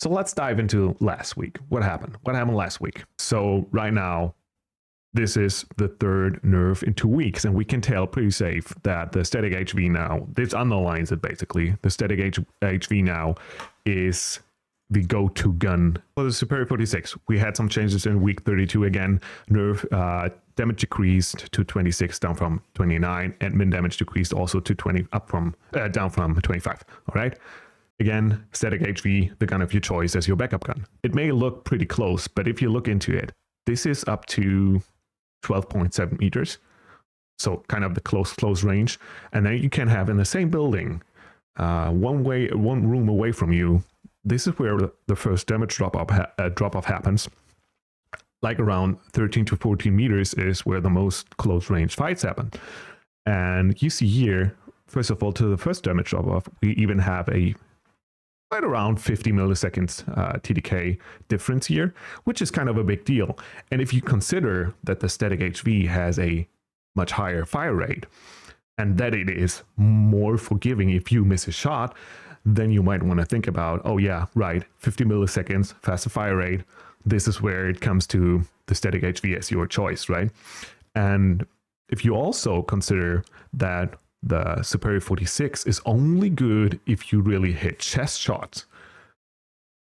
So let's dive into last week. What happened? What happened last week? So right now, this is the third nerf in 2 weeks, and we can tell pretty safe that the static HV now, this underlines it basically, the static HV now is the go-to gun for the Superior 46. We had some changes in week 32 again. Nerf damage decreased to 26 down from 29, and min damage decreased also to 20 down from 25. All right. Again, static HV, the gun of your choice as your backup gun. It may look pretty close, but if you look into it, this is up to 12.7 meters. So kind of the close range. And then you can have in the same building, one room away from you. This is where the first damage drop-off happens. Like around 13 to 14 meters is where the most close range fights happen. And you see here, first of all, to the first damage drop-off, we even have a right around 50 milliseconds TDK difference here, which is kind of a big deal. And if you consider that the static HV has a much higher fire rate and that it is more forgiving if you miss a shot, then you might want to think about, oh yeah, right, 50 milliseconds, faster fire rate. This is where it comes to the static HV as your choice, right? And if you also consider that the Superior 46 is only good if you really hit chest shots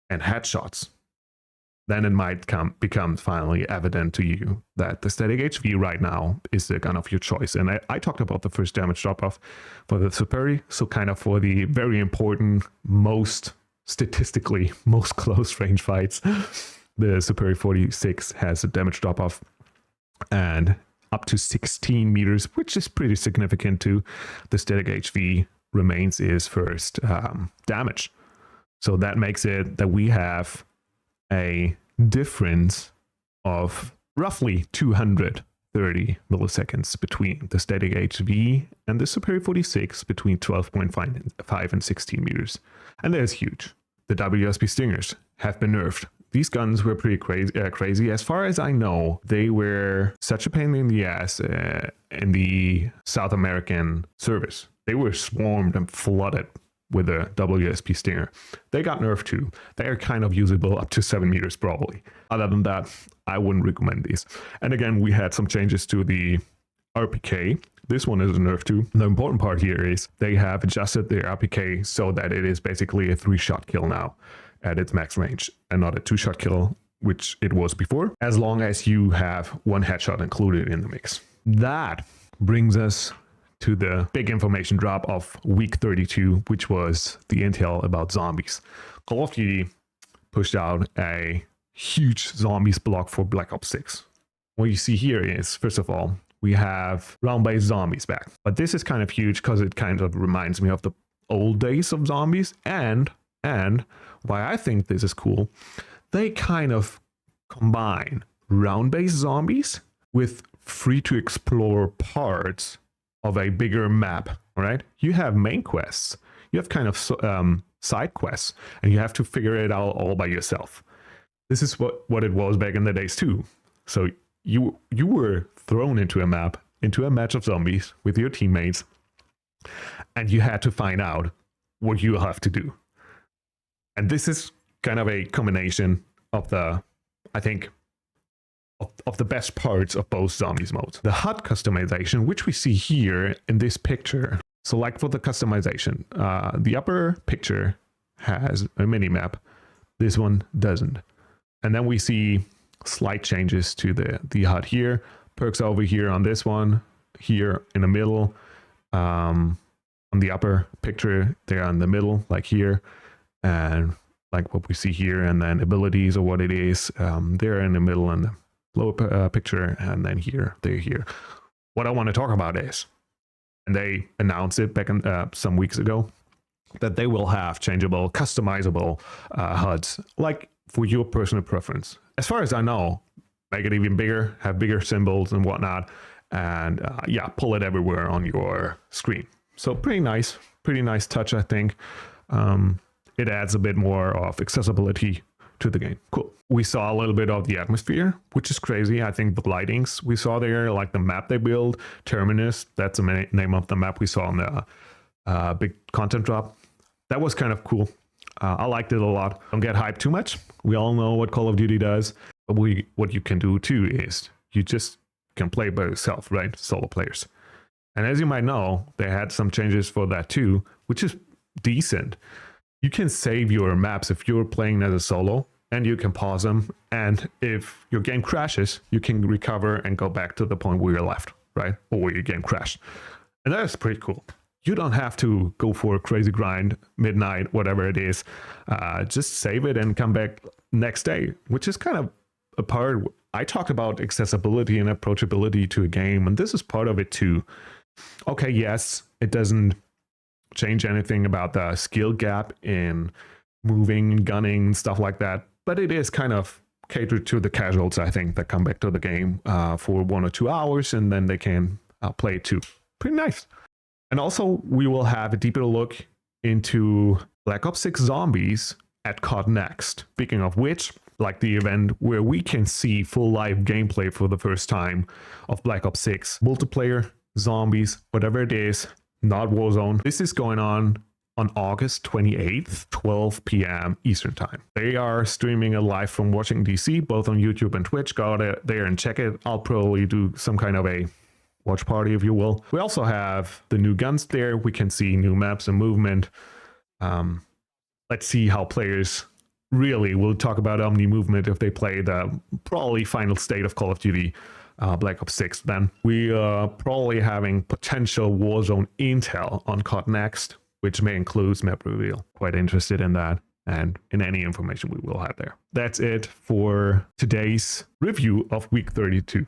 and headshots, then it might become finally evident to you that the static HV right now is the gun of your choice. And I talked about the first damage drop-off for the Superior, so kind of for the very important, statistically most close range fights, the Superior 46 has a damage drop-off and up to 16 meters, which is pretty significant too. The static HV remains is first damage. So that makes it that we have a difference of roughly 230 milliseconds between the static HV and the Superior 46 between 12.5 and 16 meters. And that is huge. The WSP Stingers have been nerfed. These guns were pretty crazy. As far as I know, they were such a pain in the ass in the South American service. They were swarmed and flooded with a WSP Stinger. They got nerfed too. They are kind of usable up to 7 meters probably. Other than that, I wouldn't recommend these. And again, we had some changes to the RPK. This one is a nerf too. The important part here is they have adjusted their RPK so that it is basically a 3-shot kill now at its max range and not a 2-shot kill, which it was before, as long as you have 1 headshot included in the mix. That brings us to the big information drop of week 32, which was the intel about zombies. Call of Duty pushed out a huge zombies block for Black Ops 6. What you see here is, first of all, we have round-based zombies back. But this is kind of huge because it kind of reminds me of the old days of zombies, and why I think this is cool, they kind of combine round-based zombies with free-to-explore parts of a bigger map, right? You have main quests, you have kind of side quests, and you have to figure it out all by yourself. This is what it was back in the days too. So you were thrown into a map, into a match of zombies with your teammates, and you had to find out what you have to do. And this is kind of a combination of the, I think, of the best parts of both zombies modes. The HUD customization, which we see here in this picture. So like for the customization, the upper picture has a mini-map. This one doesn't. And then we see slight changes to the HUD here. Perks over here on this one, here in the middle. On the upper picture, they're in the middle, like here. And like what we see here, and then abilities or what it is, they're in the middle and the lower picture, and then here, they're here. What I want to talk about is, and they announced it back in, some weeks ago, that they will have changeable, customizable HUDs, like for your personal preference. As far as I know, make it even bigger, have bigger symbols and whatnot, and yeah, pull it everywhere on your screen. So pretty nice touch, I think. It adds a bit more of accessibility to the game. Cool. We saw a little bit of the atmosphere, which is crazy. I think the lightings we saw there, like the map they build, Terminus, that's the name of the map we saw on the big content drop. That was kind of cool. I liked it a lot. Don't get hyped too much. We all know what Call of Duty does. But what you can do too is you just can play by yourself, right? Solo players. And as you might know, they had some changes for that too, which is decent. You can save your maps if you're playing as a solo, and you can pause them. And if your game crashes, you can recover and go back to the point where you left, right? Or where your game crashed. And that is pretty cool. You don't have to go for a crazy grind, midnight, whatever it is. Just save it and come back next day, which is kind of a part. I talked about accessibility and approachability to a game, and this is part of it too. Okay, yes, it doesn't change anything about the skill gap in moving, gunning, stuff like that, but it is kind of catered to the casuals, I think, that come back to the game for 1 or 2 hours, and then they can play it too. Pretty nice. And also, we will have a deeper look into Black Ops 6 Zombies at COD Next. Speaking of which, like the event where we can see full live gameplay for the first time of Black Ops 6 multiplayer, zombies, whatever it is, not Warzone. This is going on August 28th, 12 p.m. Eastern Time. They are streaming it live from Washington, D.C., both on YouTube and Twitch. Go there and check it. I'll probably do some kind of a watch party, if you will. We also have the new guns there. We can see new maps and movement. Let's see how players really will talk about Omni movement if they play the probably final state of Call of Duty Black Ops 6. Then we are probably having potential Warzone intel on COD Next, which may include map reveal. Quite interested in that and in any information we will have there. That's it for today's review of week 32.